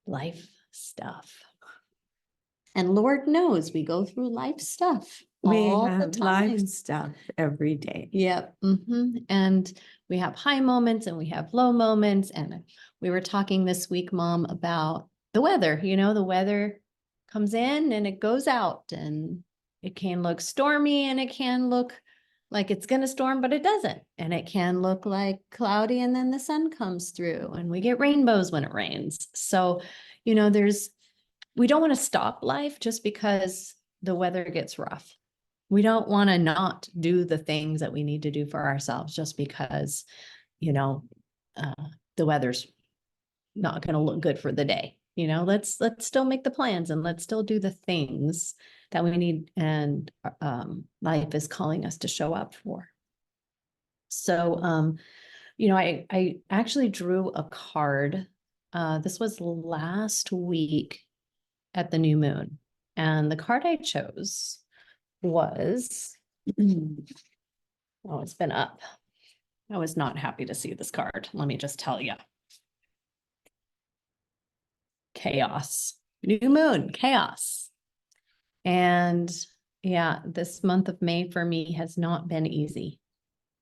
life stuff. And Lord knows we go through life stuff all We the have time. life stuff every day. Yep. And we have high moments and we have low moments. And we were talking this week, Mom, about the weather. You know, the weather comes in and it goes out, and it can look stormy and it can look like it's going to storm, but it doesn't. And it can look like cloudy and then the sun comes through and we get rainbows when it rains. So, you know, we don't want to stop life just because the weather gets rough. We don't want to not do the things that we need to do for ourselves just because, you know, the weather's not going to look good for the day. You know, let's still make the plans and let's still do the things that we need, and life is calling us to show up for. So, you know, I actually drew a card. This was last week at the new moon, and the card I chose was, oh, it's been up. I was not happy to see this card. Let me just tell you. Chaos. New moon, chaos. And yeah, this month of May for me has not been easy.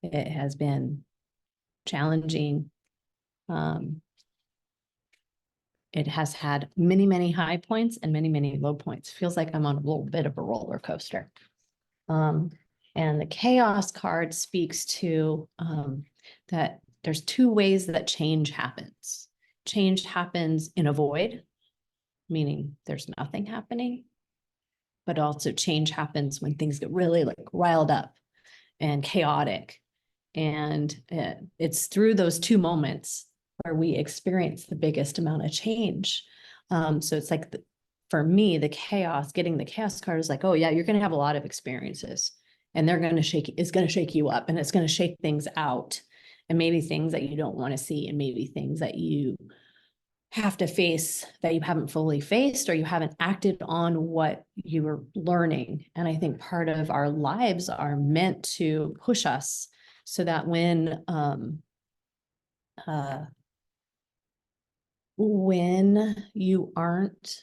It has been challenging. It has had many, many high points and many, many low points. Feels like I'm on a little bit of a roller coaster. And the chaos card speaks to that there's two ways that change happens. Change happens in a void, meaning there's nothing happening, but also change happens when things get really like riled up and chaotic. And it's through those two moments where we experience the biggest amount of change. So it's like, for me, getting the chaos card is like, oh yeah, you're going to have a lot of experiences, and it's going to shake you up, and it's going to shake things out, and maybe things that you don't want to see, and maybe things that you have to face that you haven't fully faced, or you haven't acted on what you were learning. And I think part of our lives are meant to push us so that when you aren't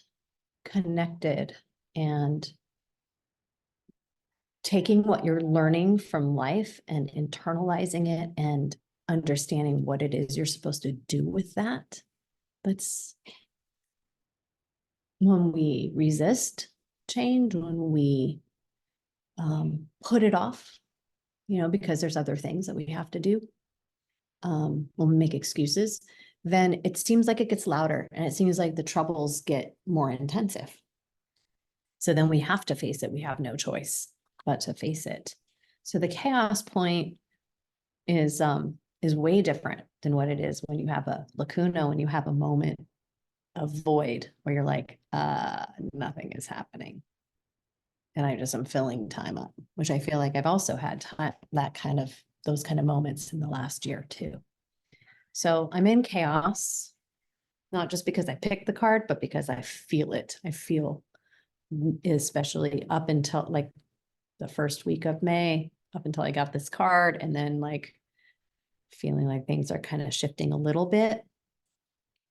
connected and taking what you're learning from life and internalizing it and understanding what it is you're supposed to do with that. That's when we resist change, when we put it off, you know, because there's other things that we have to do. When we make excuses, then it seems like it gets louder, and it seems like the troubles get more intensive. So then we have to face it. We have no choice but to face it. So the chaos point is way different than what it is when you have a lacuna, when you have a moment of void where you're like, nothing is happening. And I just am filling time up, which I feel like I've also had those kind of moments in the last year too. So I'm in chaos, not just because I picked the card, but because I feel it. I feel, especially up until like the first week of May, up until I got this card, and then like feeling like things are kind of shifting a little bit.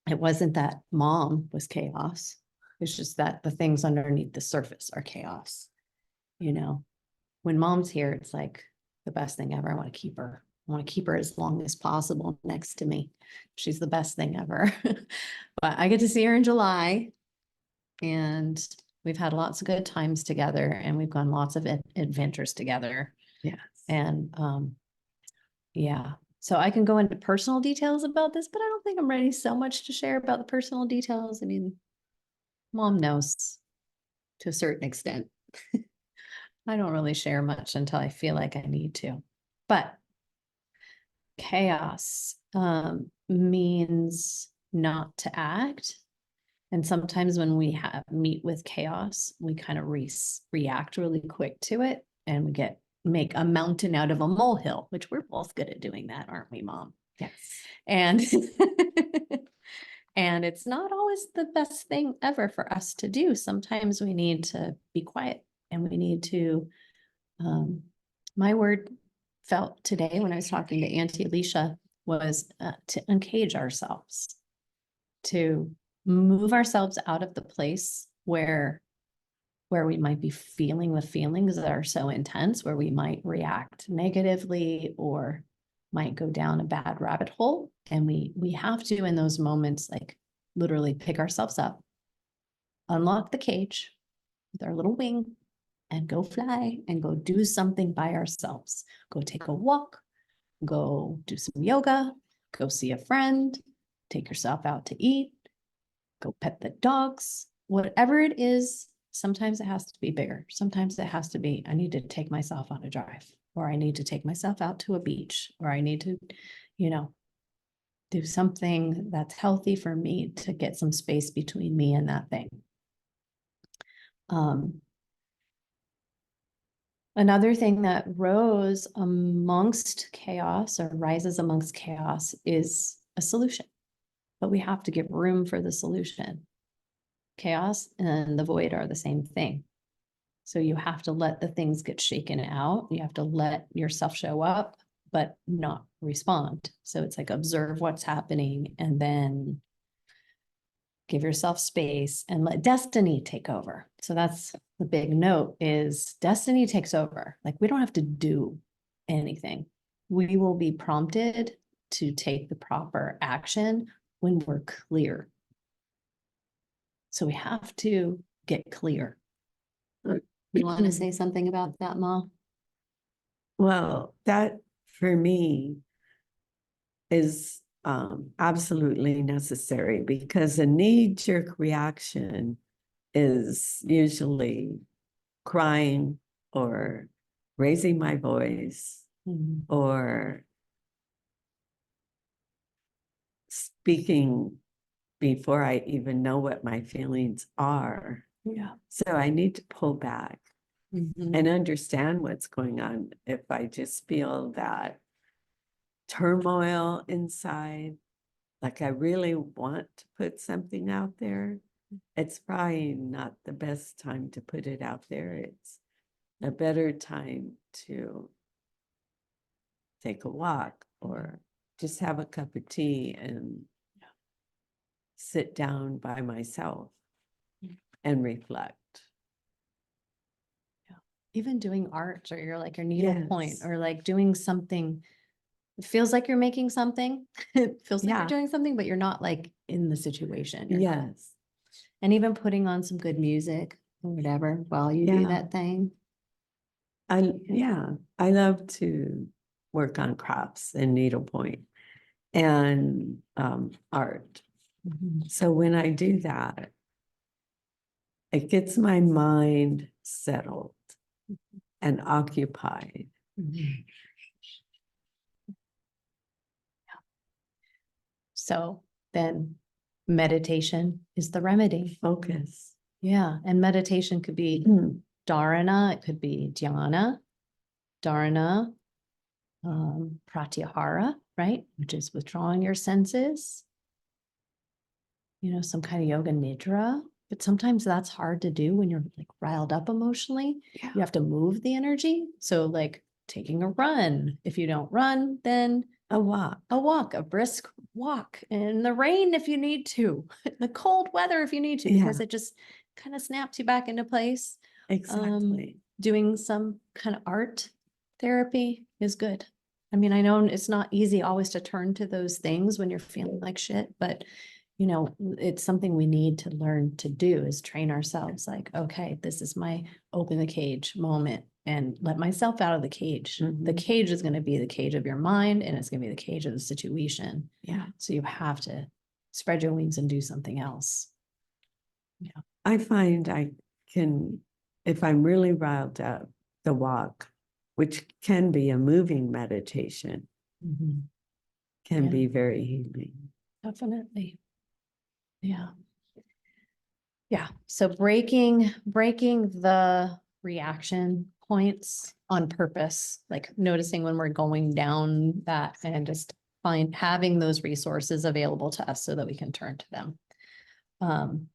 It wasn't that Mom was chaos. It's just that the things underneath the surface are chaos. You know, when Mom's here, it's like the best thing ever. I want to keep her. I want to keep her as long as possible next to me. She's the best thing ever. But I get to see her in July, and we've had lots of good times together, and we've gone lots of adventures together. Yes. And yeah, so I can go into personal details about this, but I don't think I'm ready so much to share about the personal details. I mean, Mom knows to a certain extent. I don't really share much until I feel like I need to. But chaos means not to act. And sometimes when we meet with chaos, we kind of react really quick to it, and we make a mountain out of a molehill, which we're both good at doing that, aren't we, Mom? Yes. And and it's not always the best thing ever for us to do. Sometimes we need to be quiet, and we need to, my word felt today when I was talking to Auntie Alicia was to uncage ourselves, to move ourselves out of the place where we might be feeling the feelings that are so intense, where we might react negatively or might go down a bad rabbit hole. And we have to, in those moments, like literally pick ourselves up, unlock the cage with our little wing, and go fly and go do something by ourselves. Go take a walk, go do some yoga, go see a friend, take yourself out to eat, go pet the dogs, whatever it is. Sometimes it has to be bigger. Sometimes it has to be, I need to take myself on a drive, or I need to take myself out to a beach, or I need to, do something that's healthy for me to get some space between me and that thing. Another thing that rose amongst chaos or rises amongst chaos is a solution, but we have to give room for the solution. Chaos and the void are the same thing. So you have to let the things get shaken out. You have to let yourself show up, but not respond. So it's like observe what's happening and then give yourself space and let destiny take over. So that's the big note, is destiny takes over. Like, we don't have to do anything. We will be prompted to take the proper action when we're clear. So we have to get clear. You want to say something about that, Ma? Well, that for me is absolutely necessary, because a knee-jerk reaction is usually crying or raising my voice or speaking before I even know what my feelings are. Yeah. So I need to pull back and understand what's going on. If I just feel that turmoil inside, like I really want to put something out there, it's probably not the best time to put it out there. It's a better time to take a walk or just have a cup of tea and sit down by myself and reflect. Even doing art, or you're like your needlepoint, Yes. or like doing something. It feels like you're making something. It feels like Yeah. you're doing something, but you're not like in the situation. You're not. Yes. And even putting on some good music or whatever while you do Yeah. that thing. I love to work on crafts and needlepoint and art. So when I do that, it gets my mind settled and occupied. So then meditation is the remedy. Focus. Yeah. And meditation could be dharana, it could be dhyana, dharana, pratyahara, right? Which is withdrawing your senses. Some kind of yoga nidra. But sometimes that's hard to do when you're like riled up emotionally. Yeah. You have to move the energy. So like taking a run. If you don't run, then A walk. a brisk walk in the rain if you need to, the cold weather if you need to, because it just kind of snaps you back into place. Exactly. Doing some kind of art therapy is good. I mean, I know it's not easy always to turn to those things when you're feeling like shit, but it's something we need to learn to do, is train ourselves like, okay, this is my open the cage moment and let myself out of the cage. The cage is going to be the cage of your mind, and it's going to be the cage of the situation. Yeah. So you have to spread your wings and do something else. Yeah. I find I can, if I'm really riled up, the walk, which can be a moving meditation, can be very healing. Definitely. Yeah. Yeah. So breaking the reaction points on purpose, like noticing when we're going down that, and just having those resources available to us so that we can turn to them.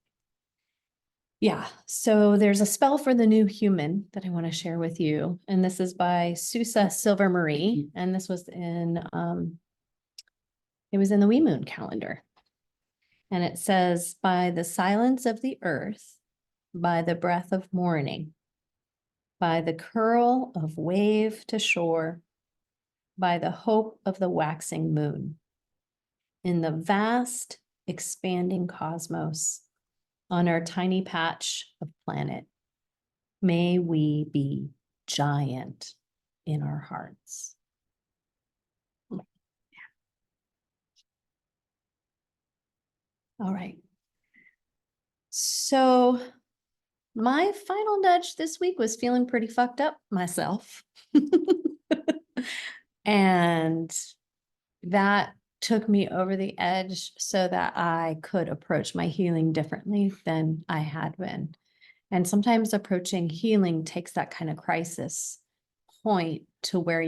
Yeah. So there's a spell for the new human that I want to share with you. And this is by Susa Silver Marie. And this was in, it was in the Wee Moon calendar. And it says, by the silence of the earth, by the breath of morning, by the curl of wave to shore, by the hope of the waxing moon, in the vast expanding cosmos, on our tiny patch of planet, may we be giant in our hearts. All right. So my final nudge this week was feeling pretty fucked up myself. And that took me over the edge so that I could approach my healing differently than I had been. And sometimes approaching healing takes that kind of crisis point to where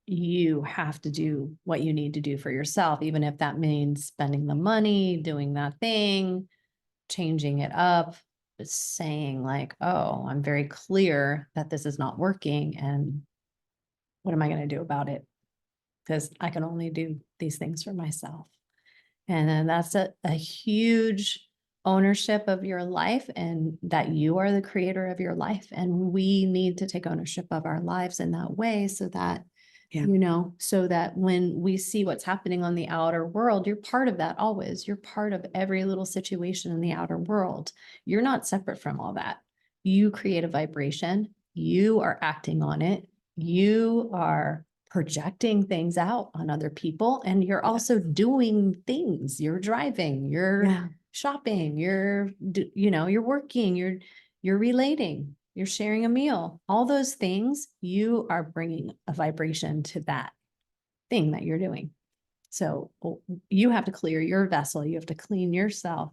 you have to do what you need to do for yourself, even if that means spending the money, doing that thing, changing it up, saying like, oh, I'm very clear that this is not working. And what am I going to do about it? Because I can only do these things for myself. And then that's a huge ownership of your life, and that you are the creator of your life. And we need to take ownership of our lives in that way so that, so that when we see what's happening on the outer world, you're part of that always. You're part of every little situation in the outer world. You're not separate from all that. You create a vibration. You are acting on it. You are projecting things out on other people, and you're also doing things. You're driving, you're shopping, you're working, you're relating, you're sharing a meal. All those things, you are bringing a vibration to that thing that you're doing. So you have to clear your vessel. You have to clean yourself.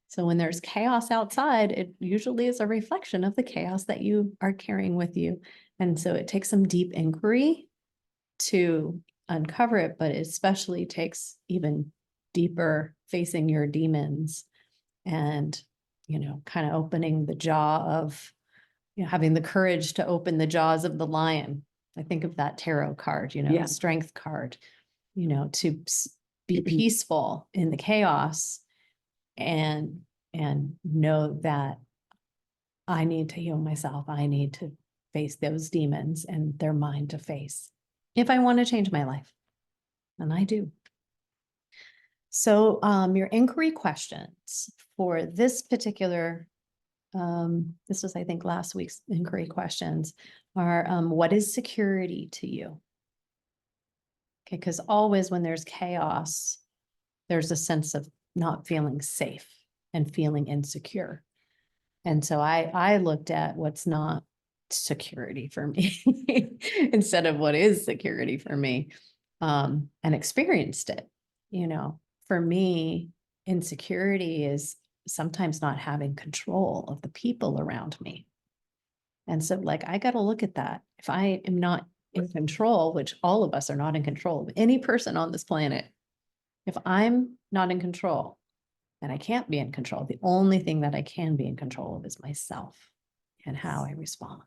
So when there's chaos outside, it usually is a reflection of the chaos that you are carrying with you. And so it takes some deep inquiry to uncover it, but it especially takes even deeper facing your demons and, kind of opening the jaw of, having the courage to open the jaws of the lion. I think of that tarot card, strength card, to be peaceful in the chaos and know that I need to heal myself. I need to face those demons, and they're mine to face if I want to change my life. And I do. So your inquiry questions for this particular, this was, I think, last week's inquiry questions are, what is security to you? Okay, because always when there's chaos, there's a sense of not feeling safe and feeling insecure. And so I looked at what's not security for me instead of what is security for me, and experienced it. For me, insecurity is sometimes not having control of the people around me. And so I got to look at that. If I am not in control, which all of us are not in control of any person on this planet, if I'm not in control, and I can't be in control, the only thing that I can be in control of is myself and how I respond.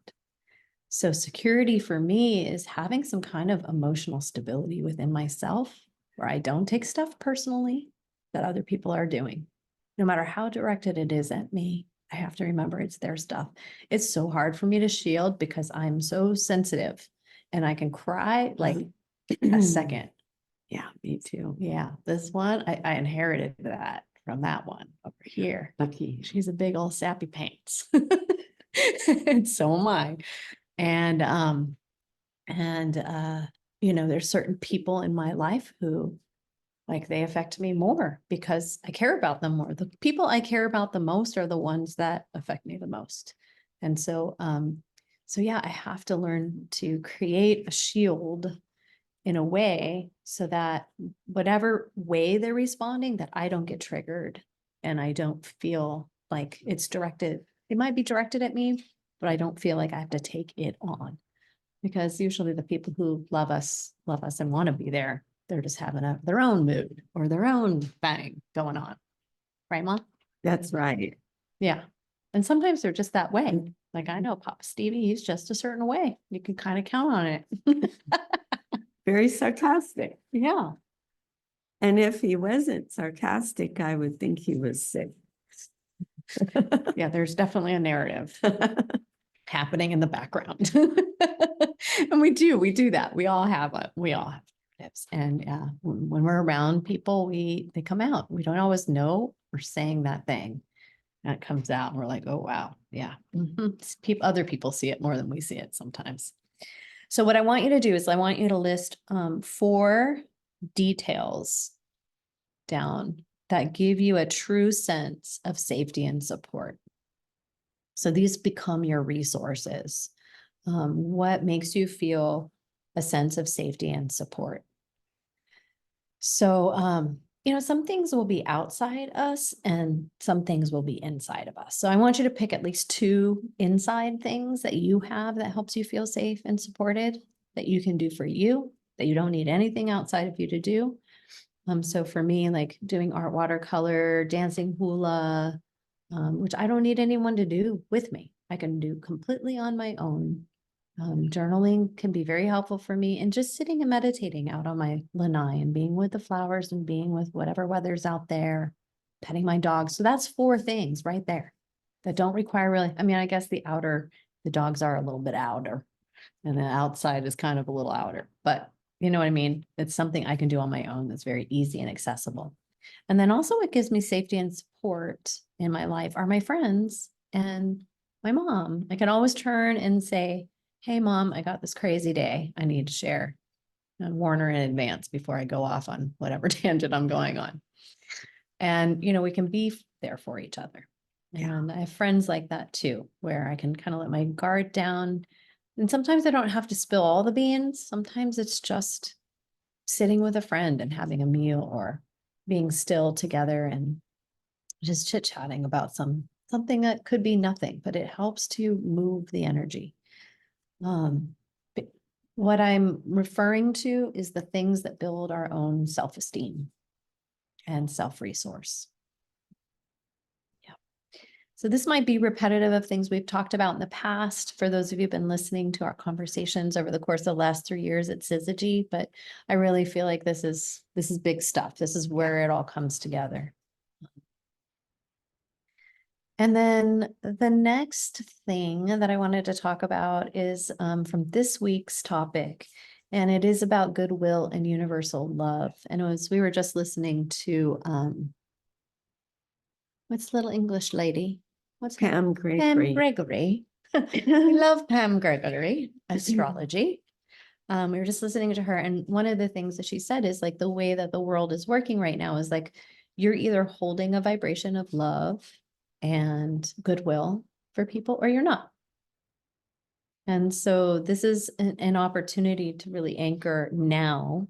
So security for me is having some kind of emotional stability within myself, where I don't take stuff personally that other people are doing. No matter how directed it is at me, I have to remember it's their stuff. It's so hard for me to shield because I'm so sensitive, and I can cry like a second. Yeah, me too. Yeah, this one, I inherited that from that one over here. Lucky. She's a big old sappy pants. And so am I. And there's certain people in my life who they affect me more because I care about them more. The people I care about the most are the ones that affect me the most. And so yeah, I have to learn to create a shield in a way so that whatever way they're responding, that I don't get triggered and I don't feel like it's directed. It might be directed at me, but I don't feel like I have to take it on, because usually the people who love us and want to be there, they're just having their own mood or their own thing going on. Right, Mom? That's right. Yeah. And sometimes they're just that way. Like I know Papa Stevie, he's just a certain way. You can kind of count on it. Very sarcastic. Yeah. And if he wasn't sarcastic, I would think he was sick. Yeah, there's definitely a narrative happening in the background. And we do that. We all have narratives. And when we're around people, they come out. We don't always know we're saying that thing. And it comes out and we're like, oh, wow. Yeah. Other people see it more than we see it sometimes. So what I want you to do is I want you to list 4 details down that give you a true sense of safety and support. So these become your resources. What makes you feel a sense of safety and support? So, some things will be outside us and some things will be inside of us. So I want you to pick at least 2 inside things that you have that helps you feel safe and supported, that you can do for you, that you don't need anything outside of you to do. So for me, like doing art watercolor, dancing hula, which I don't need anyone to do with me. I can do completely on my own. Journaling can be very helpful for me, and just sitting and meditating out on my lanai and being with the flowers and being with whatever weather's out there, petting my dog. So that's 4 things right there that don't require really, I mean, I guess the dogs are a little bit outer and the outside is kind of a little outer, but you know what I mean? It's something I can do on my own that's very easy and accessible. And then also what gives me safety and support in my life are my friends and my mom. I can always turn and say, hey, Mom, I got this crazy day I need to share, and warn her in advance before I go off on whatever tangent I'm going on. And, we can be there for each other. Yeah. And I have friends like that too, where I can kind of let my guard down. And sometimes I don't have to spill all the beans. Sometimes it's just sitting with a friend and having a meal or being still together and just chit-chatting about something that could be nothing, but it helps to move the energy. What I'm referring to is the things that build our own self-esteem and self-resource. Yeah. So this might be repetitive of things we've talked about in the past for those of you who've been listening to our conversations over the course of the last 3 years at Syzygy, but I really feel like this is big stuff. This is where it all comes together. And then the next thing that I wanted to talk about is from this week's topic, and it is about goodwill and universal love. And we were just listening to, what's the little English lady? What's Pam her? Pam Gregory. Gregory. We love Pam Gregory, astrology. We were just listening to her, and one of the things that she said is like the way that the world is working right now is like you're either holding a vibration of love and goodwill for people or you're not. And so this is an opportunity to really anchor now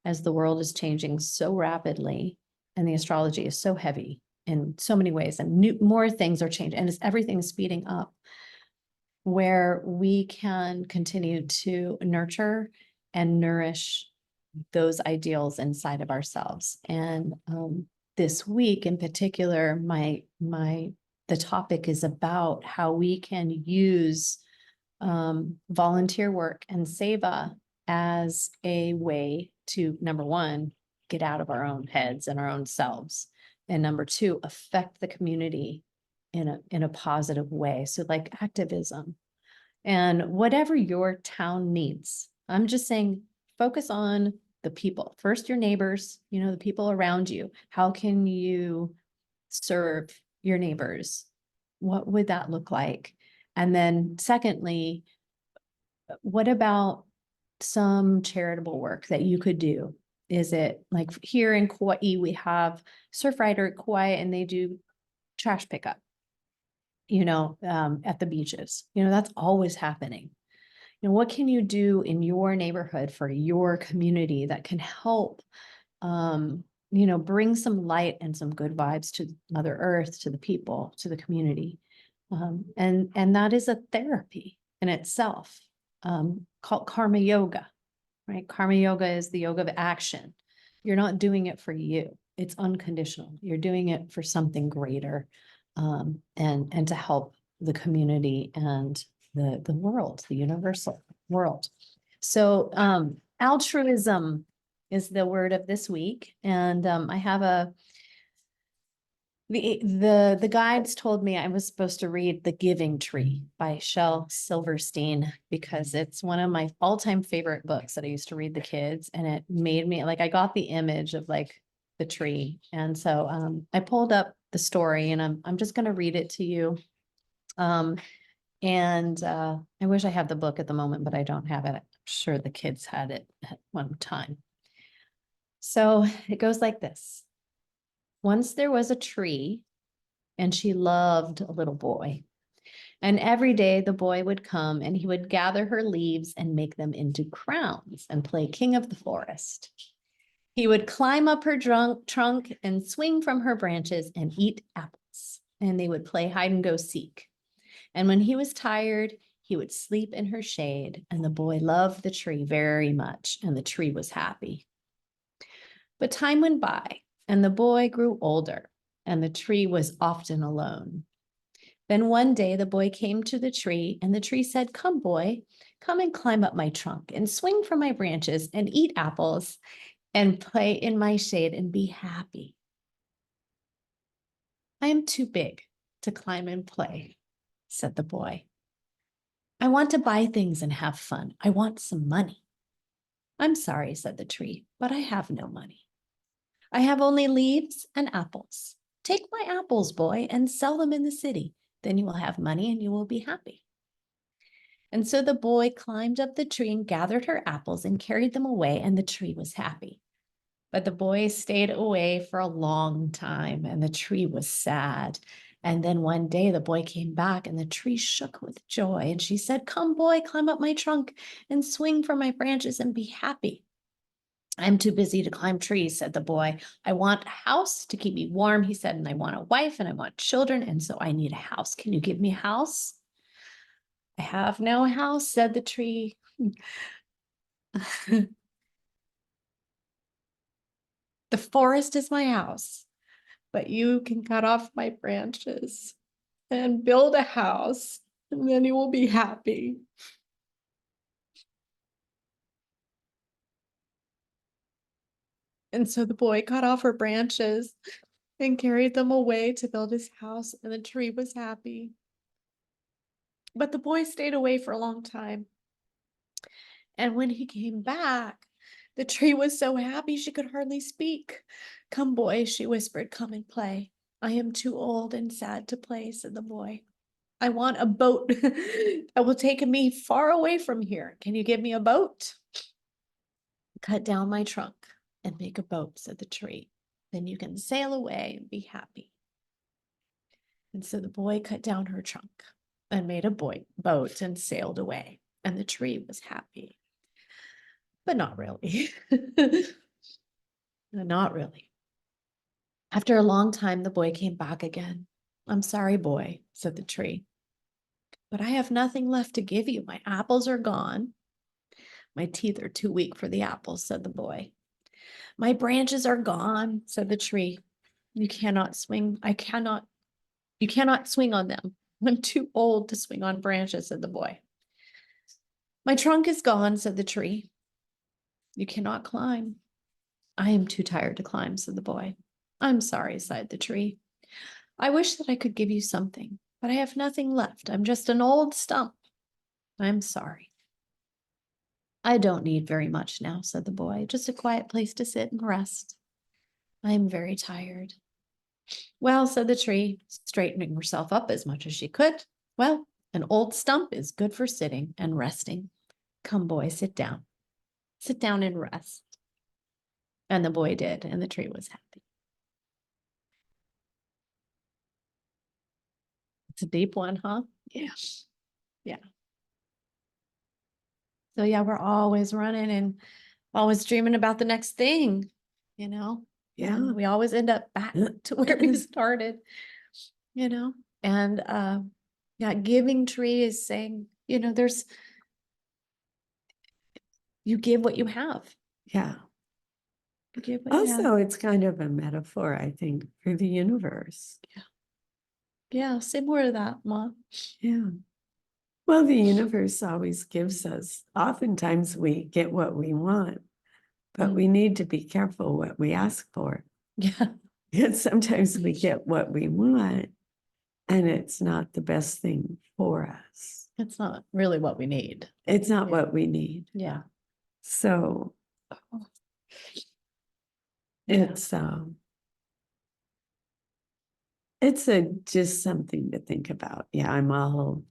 as the world is changing so rapidly and the astrology is so heavy in so many ways and more things are changing and everything's speeding up, where we can continue to nurture and nourish those ideals inside of ourselves. And this week in particular, the topic is about how we can use volunteer work and seva as a way to, number 1, get out of our own heads and our own selves, and number 2, affect the community in a positive way. So like activism and whatever your town needs. I'm just saying, focus on the people. First, your neighbors, the people around you. How can you serve your neighbors? What would that look like? And then secondly, what about some charitable work that you could do? Is it like here in Kauai, we have Surfrider at Kauai and they do trash pickup, at the beaches. That's always happening. What can you do in your neighborhood for your community that can help, bring some light and some good vibes to Mother Earth, to the people, to the community? And that is a therapy in itself, called karma yoga, right? Karma yoga is the yoga of action. You're not doing it for you. It's unconditional. You're doing it for something greater, and to help the community and the world, the universal world. So altruism is the word of this week. And I have the guides told me I was supposed to read The Giving Tree by Shel Silverstein because it's one of my all-time favorite books that I used to read the kids. And it made me like, I got the image of like the tree. And so I pulled up the story and I'm just going to read it to you. I wish I had the book at the moment, but I don't have it. I'm sure the kids had it at one time. So it goes like this. Once there was a tree, and she loved a little boy. And every day the boy would come and he would gather her leaves and make them into crowns and play king of the forest. He would climb up her trunk and swing from her branches and eat apples. And they would play hide and go seek. And when he was tired, he would sleep in her shade. And the boy loved the tree very much, and the tree was happy. But time went by, and the boy grew older, and the tree was often alone. Then one day the boy came to the tree, and the tree said, "Come, boy, come and climb up my trunk and swing from my branches and eat apples and play in my shade and be happy." "I am too big to climb and play," said the boy. "I want to buy things and have fun. I want some money." "I'm sorry," said the tree, "but I have no money. I have only leaves and apples. Take my apples, boy, and sell them in the city. Then you will have money and you will be happy." And so the boy climbed up the tree and gathered her apples and carried them away, and the tree was happy. But the boy stayed away for a long time, and the tree was sad. And then one day the boy came back, and the tree shook with joy. And she said, "Come, boy, climb up my trunk and swing from my branches and be happy." "I'm too busy to climb trees," said the boy. "I want a house to keep me warm," he said, "and I want a wife and I want children, and so I need a house. Can you give me a house?" "I have no house," said the tree. "The forest is my house, but you can cut off my branches and build a house, and then you will be happy." And so the boy cut off her branches and carried them away to build his house, and the tree was happy. But the boy stayed away for a long time. And when he came back, the tree was so happy she could hardly speak. "Come, boy," she whispered, "come and play." "I am too old and sad to play," said the boy. "I want a boat that will take me far away from here. Can you give me a boat?" "Cut down my trunk and make a boat," said the tree. "Then you can sail away and be happy." And so the boy cut down her trunk and made a boat and sailed away. And the tree was happy. But not really. Not really. After a long time, the boy came back again. "I'm sorry, boy," said the tree, "but I have nothing left to give you. My apples are gone." "My teeth are too weak for the apples," said the boy. "My branches are gone," said the tree. You cannot swing on them. I'm too old to swing on branches," said the boy. "My trunk is gone," said the tree. "You cannot climb." "I am too tired to climb," said the boy. "I'm sorry," sighed the tree. "I wish that I could give you something, but I have nothing left. I'm just an old stump. I'm sorry." "I don't need very much now," said the boy. "Just a quiet place to sit and rest. I am very tired." "Well," said the tree, straightening herself up as much as she could. "Well, an old stump is good for sitting and resting. Come, boy, sit down. Sit down and rest." And the boy did, and the tree was happy. It's a deep one, huh? Yeah. Yeah. So yeah, we're always running and always dreaming about the next thing, you know? Yeah. And we always end up back to where we started, you know? And yeah, Giving Tree is saying, you give what you have. Yeah. You give what you have. Also, it's kind of a metaphor, I think, for the universe. Yeah, say more of that, Ma. Yeah. Well, the universe always gives us, oftentimes we get what we want, but we need to be careful what we ask for. Yeah. Because sometimes we get what we want and it's not the best thing for us. It's not really what we need. It's not Yeah. what we need. Yeah. So Yeah. it's just something to think about. Yeah, I'm all,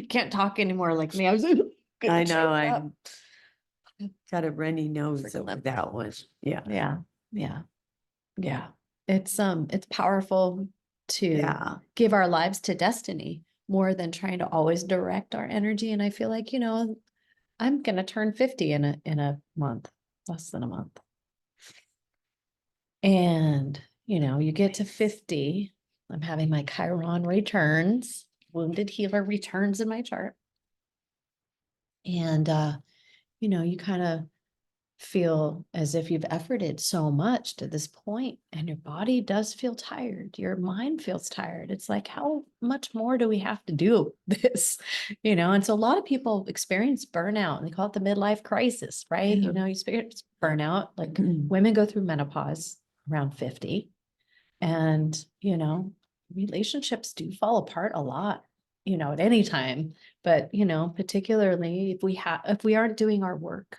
Can't talk anymore like me. I was I know, choke up. I've got a runny nose Freaking over lip. that one. Yeah. Yeah. Yeah. Yeah. It's powerful to Yeah. give our lives to destiny more than trying to always direct our energy. And I feel like, I'm gonna turn 50 in a month, less than a month. And, you get to 50, I'm having my Chiron returns, wounded healer returns in my chart. And, you kind of feel as if you've efforted so much to this point and your body does feel tired. Your mind feels tired. It's like, how much more do we have to do this? And so a lot of people experience burnout and they call it the midlife crisis, right? Yeah. You experience burnout, like women go through menopause around 50 and, relationships do fall apart a lot, at any time, but, particularly if we aren't doing our work,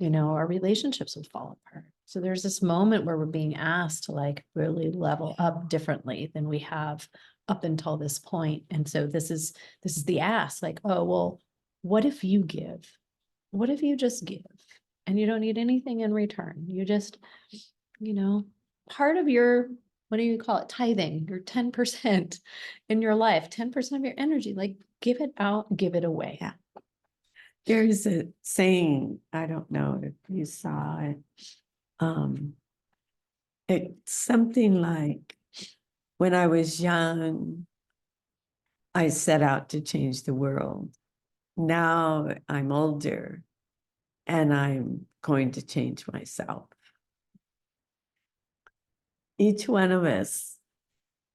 our relationships will fall apart. So there's this moment where we're being asked to like really level up differently than we have up until this point. And so this is the ask, like, oh, well, what if you give? What if you just give and you don't need anything in return? You just, part of your, what do you call it? Tithing, your 10% in your life, 10% of your energy, like give it out, give it away. Yeah. There's a saying, I don't know if you saw it. It's something like, when I was young, I set out to change the world. Now I'm older and I'm going to change myself. Each one of us,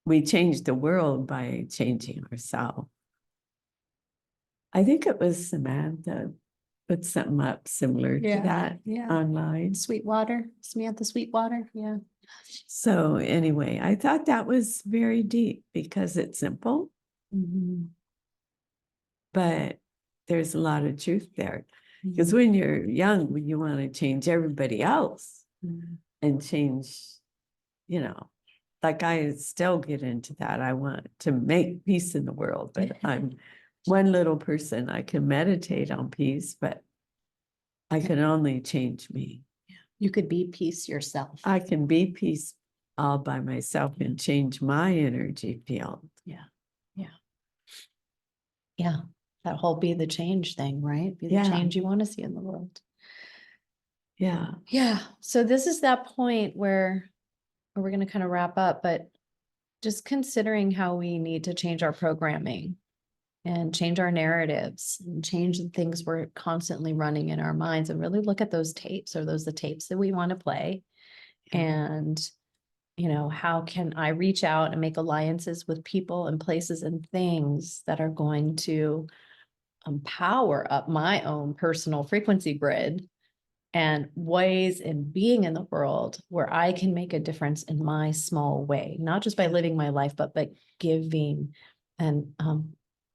we change the world by changing ourselves. I think it was Samantha put something up similar to that online. Sweetwater, Samantha Sweetwater. Yeah. So anyway, I thought that was very deep because it's simple, but there's a lot of truth there. Because when you're young, when you want to change everybody else and change, like I still get into that. I want to make peace in the world, but I'm one little person. I can meditate on peace, but I can only change me. You could be peace yourself. I can be peace all by myself and change my energy field. Yeah. Yeah. Yeah. That whole be the change thing, right? Be the Yeah. change you want to see in the world. Yeah. Yeah. So this is that point where we're going to kind of wrap up, but just considering how we need to change our programming and change our narratives and change the things we're constantly running in our minds and really look at those tapes. Are those the tapes that we want to play? Yeah. And, how can I reach out and make alliances with people and places and things that are going to power up my own personal frequency grid and ways in being in the world where I can make a difference in my small way, not just by living my life, but by giving and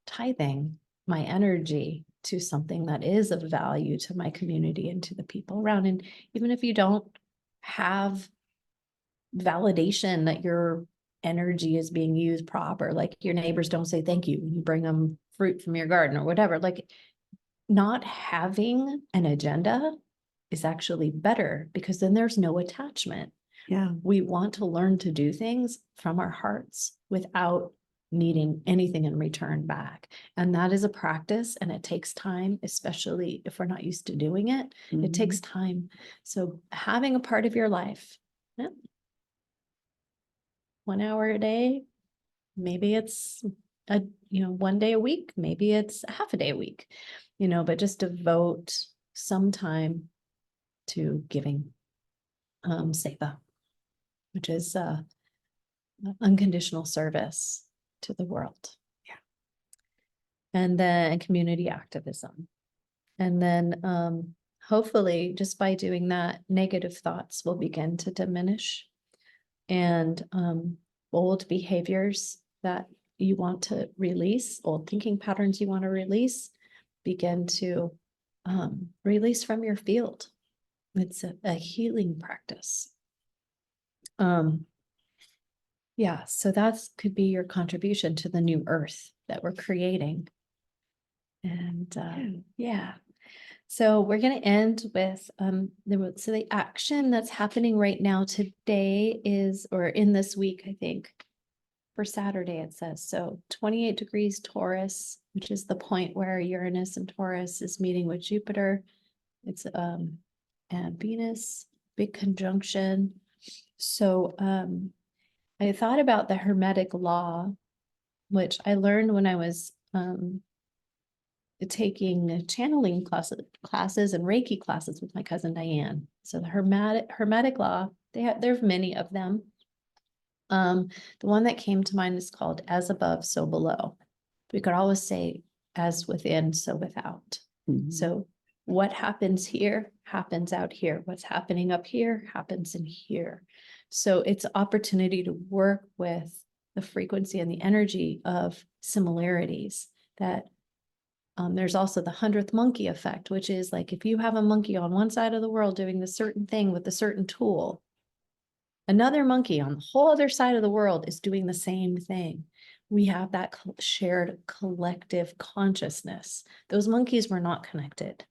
tithing my energy to something that is of value to my community and to the people around. And even if you don't have validation that your energy is being used proper, like your neighbors don't say thank you when you bring them fruit from your garden or whatever, like not having an agenda is actually better because then there's no attachment. Yeah. We want to learn to do things from our hearts without needing anything in return back. And that is a practice and it takes time, especially if we're not used to doing it. It takes time. So having a part of your life, 1 hour a day, maybe it's 1 day a week, maybe it's half a day a week, but just devote some time to giving seva, which is unconditional service to the world. Yeah. And then community activism. And then hopefully just by doing that, negative thoughts will begin to diminish, and old behaviors that you want to release, old thinking patterns you want to release, begin to release from your field. It's a healing practice. Yeah, so that's could be your contribution to the new earth that we're creating. And yeah. So we're going to end with the action that's happening right now today is, or in this week, I think, for Saturday it says. So 28 degrees Taurus, which is the point where Uranus and Taurus is meeting with Jupiter. It's and Venus, big conjunction. So I thought about the Hermetic law, which I learned when I was taking channeling classes and Reiki classes with my cousin Diane. So the Hermetic law, there's many of them. The one that came to mind is called as above, so below. We could always say as within, so without. Mhm. So what happens here happens out here. What's happening up here happens in here. So it's an opportunity to work with the frequency and the energy of similarities. That there's also the 100th monkey effect, which is like if you have a monkey on one side of the world doing the certain thing with a certain tool, another monkey on the whole other side of the world is doing the same thing. We have that shared collective consciousness. Those monkeys were not connected.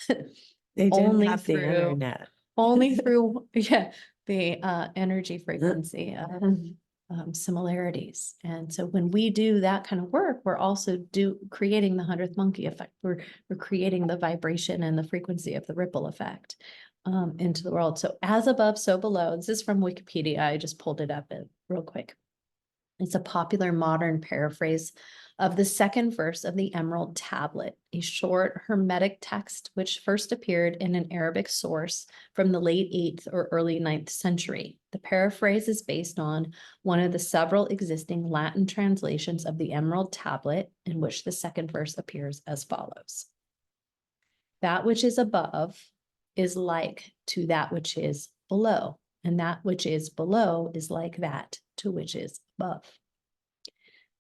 They didn't Only have the through internet. only through the energy frequency similarities. And so when we do that kind of work, we're also creating the 100th monkey effect. We're creating the vibration and the frequency of the ripple effect into the world. So as above, so below. This is from Wikipedia. I just pulled it up real quick. It's a popular modern paraphrase of the second verse of the Emerald Tablet, a short Hermetic text which first appeared in an Arabic source from the late 8th or early 9th century. The paraphrase is based on one of the several existing Latin translations of the Emerald Tablet, in which the second verse appears as follows. That which is above is like to that which is below, and that which is below is like that to which is above.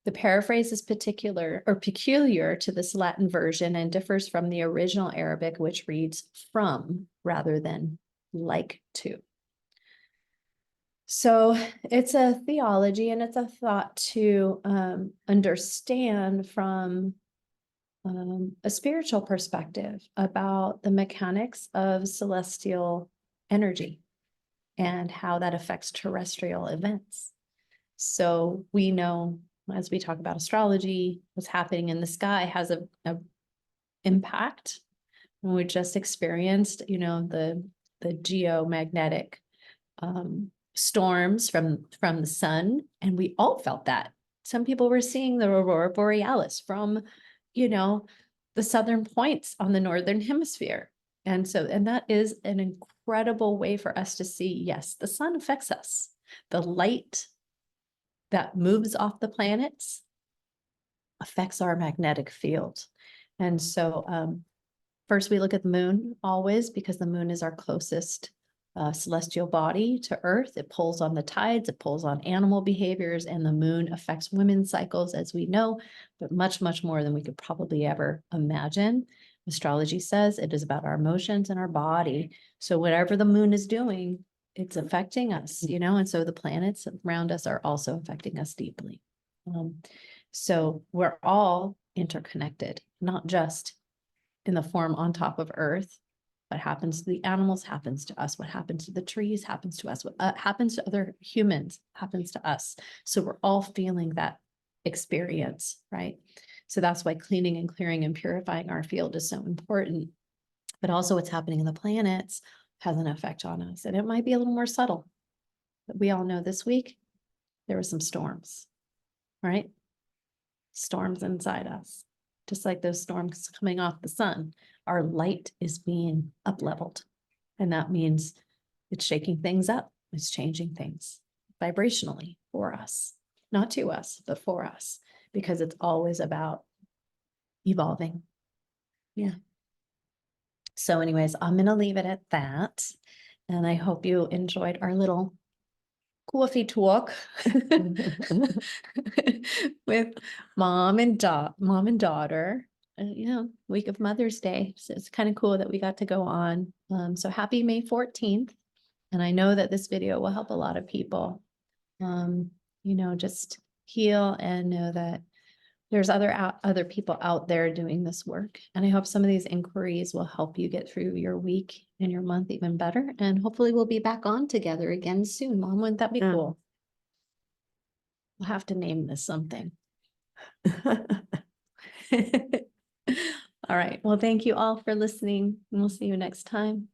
The paraphrase is peculiar to this Latin version and differs from the original Arabic, which reads from rather than like to. So it's a theology and it's a thought to understand from a spiritual perspective about the mechanics of celestial energy and how that affects terrestrial events. So we know, as we talk about astrology, what's happening in the sky has a impact. And we just experienced, the geomagnetic storms from the sun, and we all felt that. Some people were seeing the aurora borealis from, the southern points on the northern hemisphere. And that is an incredible way for us to see, yes, the sun affects us. The light that moves off the planets affects our magnetic field. And so first we look at the moon always, because the moon is our closest celestial body to Earth. It pulls on the tides, it pulls on animal behaviors, and the moon affects women's cycles, as we know, but much, much more than we could probably ever imagine. Astrology says it is about our emotions and our body. So whatever the moon is doing, it's affecting us, and so the planets around us are also affecting us deeply. So we're all interconnected, not just in the form on top of Earth. What happens to the animals happens to us. What happens to the trees happens to us. What happens to other humans happens to us. So we're all feeling that experience, right? So that's why cleaning and clearing and purifying our field is so important. But also what's happening in the planets has an effect on us. And it might be a little more subtle. But we all know this week, there were some storms, right? Storms inside us. Just like those storms coming off the sun, our light is being up-leveled. And that means it's shaking things up. It's changing things vibrationally for us, not to us, but for us, because it's always about evolving. Yeah. So anyways, I'm gonna leave it at that. And I hope you enjoyed our little coffee talk with mom and daughter. Week of Mother's Day. So it's kind of cool that we got to go on. So happy May 14th. And I know that this video will help a lot of people, just heal and know that there's other people out there doing this work. And I hope some of these inquiries will help you get through your week and your month even better. And hopefully we'll be back on together again soon. Mom, wouldn't that be Yeah. cool? We'll have to name this something. All right. Well, thank you all for listening, and we'll see you next time.